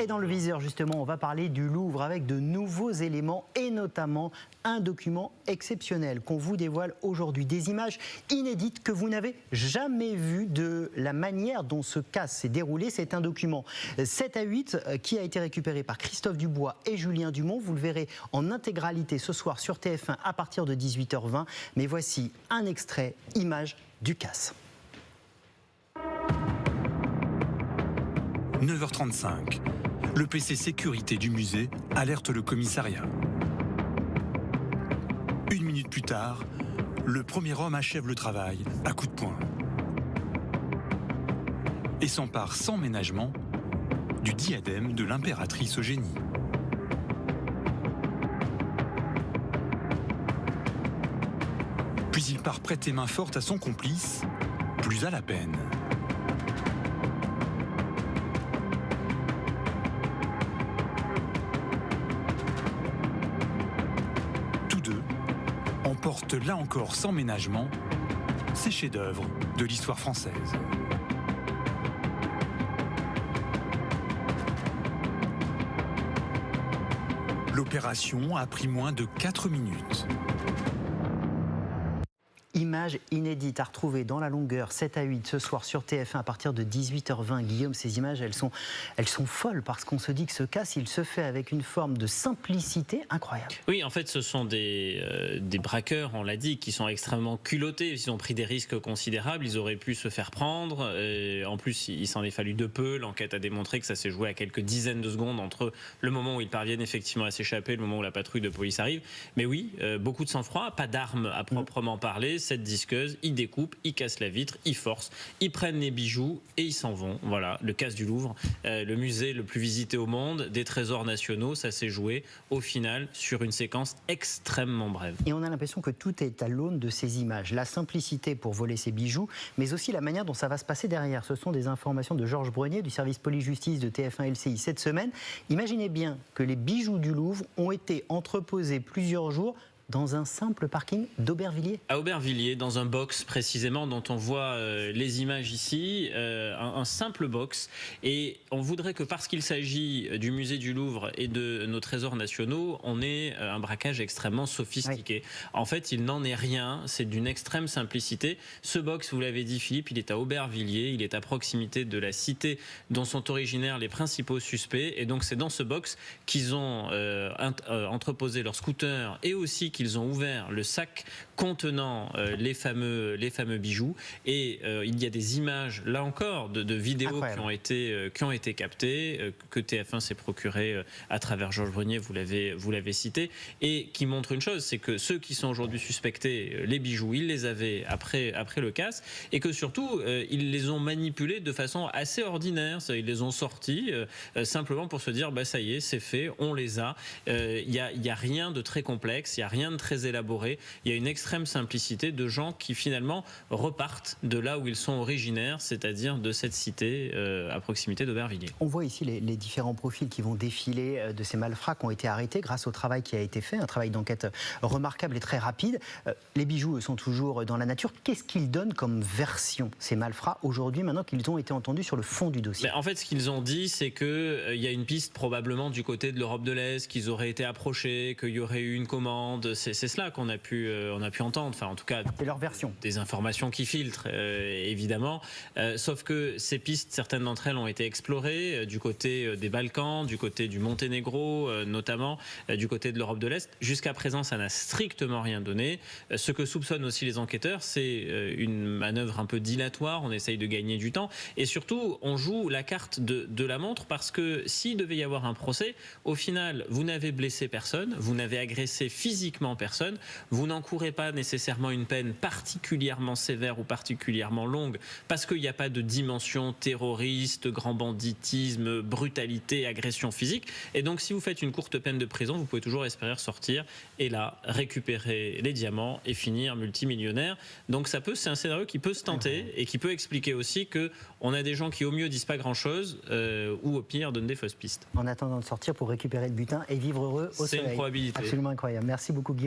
Et dans le viseur, justement, on va parler du Louvre avec de nouveaux éléments et notamment un document exceptionnel qu'on vous dévoile aujourd'hui. Des images inédites que vous n'avez jamais vues de la manière dont ce cas s'est déroulé. C'est un document 7 à 8 qui a été récupéré par Christophe Dubois et Julien Dumont. Vous le verrez en intégralité ce soir sur TF1 à partir de 18h20. Mais voici un extrait, image du CAS. 9h35. Le PC sécurité du musée alerte le commissariat. Une minute plus tard, le premier homme achève le travail à coups de poing et s'empare sans ménagement du diadème de l'impératrice Eugénie. Puis il part prêter main forte à son complice, plus à la peine. Emporte là encore sans ménagement ces chefs-d'œuvre de l'histoire française. L'opération a pris moins de 4 minutes. Images inédites à retrouver dans la longueur 7 à 8 ce soir sur TF1 à partir de 18h20. Guillaume, ces images, elles sont folles parce qu'on se dit que ce cas, il se fait avec une forme de simplicité incroyable. Oui, en fait, ce sont des braqueurs, on l'a dit, qui sont extrêmement culottés. Ils ont pris des risques considérables. Ils auraient pu se faire prendre. En plus, il s'en est fallu de peu. L'enquête a démontré que ça s'est joué à quelques dizaines de secondes entre le moment où ils parviennent effectivement à s'échapper et le moment où la patrouille de police arrive. Mais oui, beaucoup de sang-froid, pas d'armes à proprement parler. Cette disqueuse, ils découpent, ils cassent la vitre, ils forcent, ils prennent les bijoux et ils s'en vont. Voilà, le CAS du Louvre, le musée le plus visité au monde, des trésors nationaux, ça s'est joué au final sur une séquence extrêmement brève. Et on a l'impression que tout est à l'aune de ces images. La simplicité pour voler ces bijoux, mais aussi la manière dont ça va se passer derrière. Ce sont des informations de Georges Brenier du service police-justice de TF1 LCI cette semaine. Imaginez bien que les bijoux du Louvre ont été entreposés plusieurs jours dans un simple parking d'Aubervilliers. À Aubervilliers, dans un box précisément dont on voit les images ici, un simple box. Et on voudrait que parce qu'il s'agit du musée du Louvre et de nos trésors nationaux, on ait un braquage extrêmement sophistiqué. Oui. En fait, il n'en est rien, c'est d'une extrême simplicité. Ce box, vous l'avez dit Philippe, il est à Aubervilliers, il est à proximité de la cité dont sont originaires les principaux suspects. Et donc c'est dans ce box qu'ils ont entreposé leur scooter et aussi qu'ils ont ouvert le sac contenant les fameux bijoux et il y a des images là encore de vidéos qui ont été captées que TF1 s'est procuré à travers Georges Brenier, vous l'avez cité, et qui montrent une chose, c'est que ceux qui sont aujourd'hui suspectés, les bijoux, ils les avaient après le CAS et que surtout ils les ont manipulés de façon assez ordinaire, ils les ont sortis simplement pour se dire bah ça y est, c'est fait, on les a. Il y a rien de très complexe, il y a rien de très élaboré, il y a une extrême simplicité de gens qui finalement repartent de là où ils sont originaires, c'est-à-dire de cette cité à proximité d'Aubervilliers. On voit ici les différents profils qui vont défiler de ces malfrats qui ont été arrêtés grâce au travail qui a été fait, un travail d'enquête remarquable et très rapide. Les bijoux eux, sont toujours dans la nature. Qu'est-ce qu'ils donnent comme version, ces malfrats, aujourd'hui, maintenant qu'ils ont été entendus sur le fond du dossier? En fait, ce qu'ils ont dit, c'est qu'il y a une piste probablement du côté de l'Europe de l'Est, qu'ils auraient été approchés, qu'il y aurait eu une commande. C'est cela qu'on a pu entendre, enfin en tout cas c'est leur version. Des informations qui filtrent évidemment, sauf que ces pistes, certaines d'entre elles ont été explorées du côté des Balkans, du côté du Monténégro notamment, du côté de l'Europe de l'Est. Jusqu'à présent, ça n'a strictement rien donné. Ce que soupçonnent aussi les enquêteurs, c'est une manœuvre un peu dilatoire, on essaye de gagner du temps et surtout on joue la carte de la montre parce que s'il devait y avoir un procès, au final vous n'avez blessé personne, vous n'avez agressé physiquement personne, vous n'encourez pas nécessairement une peine particulièrement sévère ou particulièrement longue parce qu'il n'y a pas de dimension terroriste, grand banditisme, brutalité, agression physique. Et donc si vous faites une courte peine de prison, vous pouvez toujours espérer sortir et là récupérer les diamants et finir multimillionnaire. Donc c'est un scénario qui peut se tenter et qui peut expliquer aussi qu'on a des gens qui au mieux disent pas grand chose ou au pire donnent des fausses pistes. En attendant de sortir pour récupérer le butin et vivre heureux au soleil. C'est une probabilité. Absolument incroyable. Merci beaucoup Guillaume.